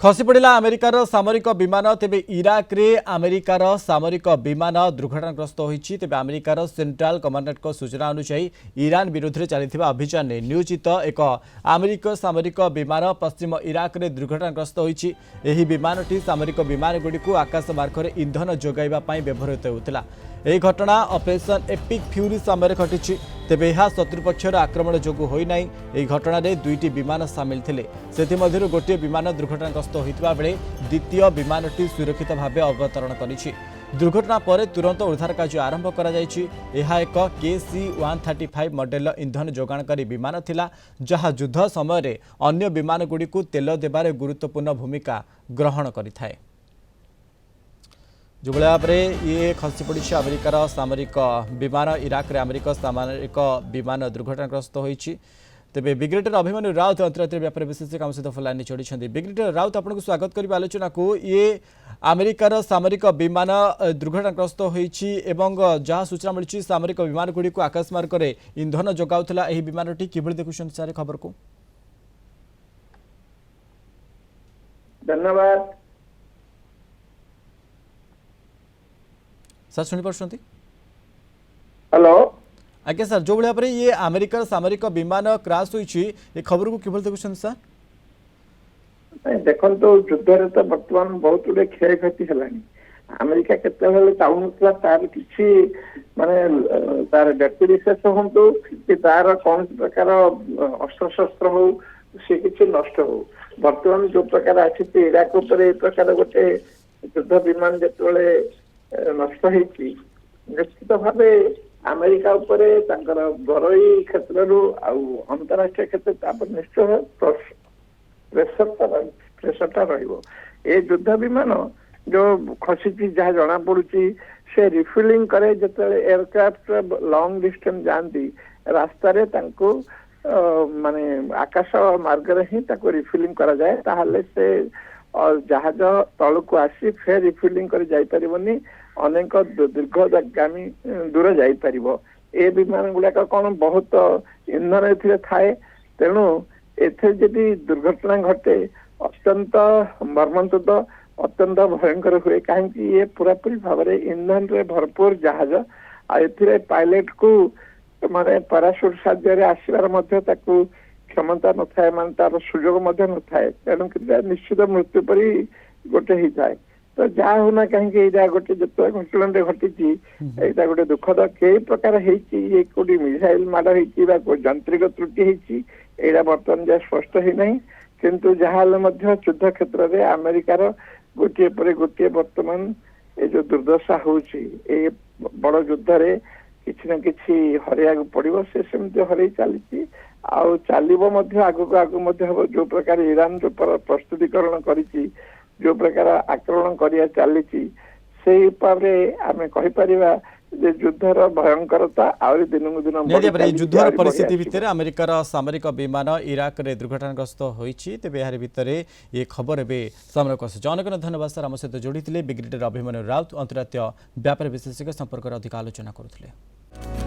खसी पड़ा अमेरिकार सामरिक विमान तेबे इराक रे अमेरिकार सामरिक विमान दुर्घटनाग्रस्त होती तेबे अमेरिकार सेंट्रल कमांडेंट सूचना अनुसार ईरान विरुद्ध में चलता अभियान में नियोजित एक अमेरिक सामरिक विमान पश्चिम इराक रे दुर्घटनाग्रस्त होती। विमानटी सामरिक विमान गुड़ी आकाश मार्ग में इंधन जोगाइवाई व्यवहृत होता। यह घटना ऑपरेशन एपिक फ्यूरी समय घटी तेबे यह शत्रुपक्षर आक्रमण जोगु होना। यह घटना दुईटी विमान सामिल थे से गोटे विमान दुर्घटनाग्रस्त होता बेले द्वितीय विमानटी सुरक्षित भाव अवतरण कर। दुर्घटना पर तुरंत उद्धार कार्य आरंभ कर एक KC-135 मॉडल इंधन जोगाणकारी विमान थिला जहां युद्ध समय अन्य विमान गुड़ी तेल देबारे गुरुत्वपूर्ण भूमिका ग्रहण करिथाए। जो भाव में ये खसी पड़ी अमेरिकार सामरिक विमान इराक रे अमेरिक सामरिक विमान दुर्घटनाग्रस्त होती। तेबे ब्रिगेडियर अभिमन्यु राउत अंतर्राष्ट्रीय व्यापार विशेषज्ञ आम सहित फलानी चढ़ी। ब्रिगेडियर राउत आपको स्वागत करी आलोचना को। ये अमेरिकार सामरिक विमान दुर्घटनाग्रस्त होती जहाँ सूचना मिली सामरिक विमान गुड़ी आकाशमार्ग में इंधन जोगाउला विमानटी किभली देखुं सारे खबर को। धन्यवाद सर शुणी पार्टी। हेलो आज्ञा सर जो भाव में ये अमेरिकार सामरिक विमान क्रैश होती खबर को किभली देखुं सर। देखो युद्ध तो बर्तमान बहुत गुड़े क्षय क्षति है। अमेरिका केतबेले चाहूला तार किसी माने तार व्यक्ति विशेष हूँ कि तार कौन प्रकार अस्त्र शस्त्र हो सी किसी नष्ट हो। बर्तमान जो प्रकार आसी इराक उपर प्रकार गोटे युद्ध विमान जिते नष्ट होती निश्चित भाव अमेरिका उपरे घरोई क्षेत्र अंतरराष्ट्रीय क्षेत्र निश्चय प्रेसरटा रे युद्ध विमान जो खसी जहाँ जना पड़ी से रिफिलिंग करे जो एयरक्राफ्ट लॉन्ग डिस्टेंस जाती रास्तार माने आकाश मार्ग ही रिफिलिंग करा जाए ताहले से जहाज तल को आसी फेर रिफिलिंग कर जाई परिबनी अनेक दीर्घगामी दूर जाई परिबो। ए विमान गुड़ाक कौन बहुत इंधन एथिरे थाए तेणु एथे जदि दुर्घटना घटे अत्यंत मर्मन्तुद अत्यंत भयंकर हुए कहीं ये पूरापूरी भाव में इंधन रे भरपूर जहाज आ पायलट को माने पैराशूट साहाय्य आसबार क्षमता न थाए मान तार सुजोग न थाए तेणु निश्चित मृत्यु पर गोटे ही थाए। तो जहाँ होना कहीं गोटे जो घटना घटी यहाँ गोटे दुखद कई प्रकार ये कोई मिसाइल माड़ हो यांत्रिक त्रुटि यहाँ बर्तमान जहाँ स्पष्ट ही नहीं किंतु जहाँ युद्ध क्षेत्र में अमेरिकार गोटे पर गोटे बर्तमान ये जो दुर्दशा होची बड़ युद्ध रे किसी न किसी हरैया पड़ो से सेमती हरई चली चलो आगू जो प्रकार ईरान जो प्रस्तुतिकरण करी जो प्रकार आक्रमण करिया चली आम कहीपर युद्धर भयंकरता आहरी दिन को दिन युद्धर परिस्थिति भितर अमेरिकार सामरिक विमान इराक रे दुर्घटनाग्रस्त होती तेज यार भितर ये खबर एवं सामने आस। अनेक धन्यवाद सर आम सहित जोड़ी ब्रिगेडियर अभिमन्यु राउत अंतर्राष्ट्रीय व्यापार विशेषज्ञ संपर्क अधिक आलोचना करुले।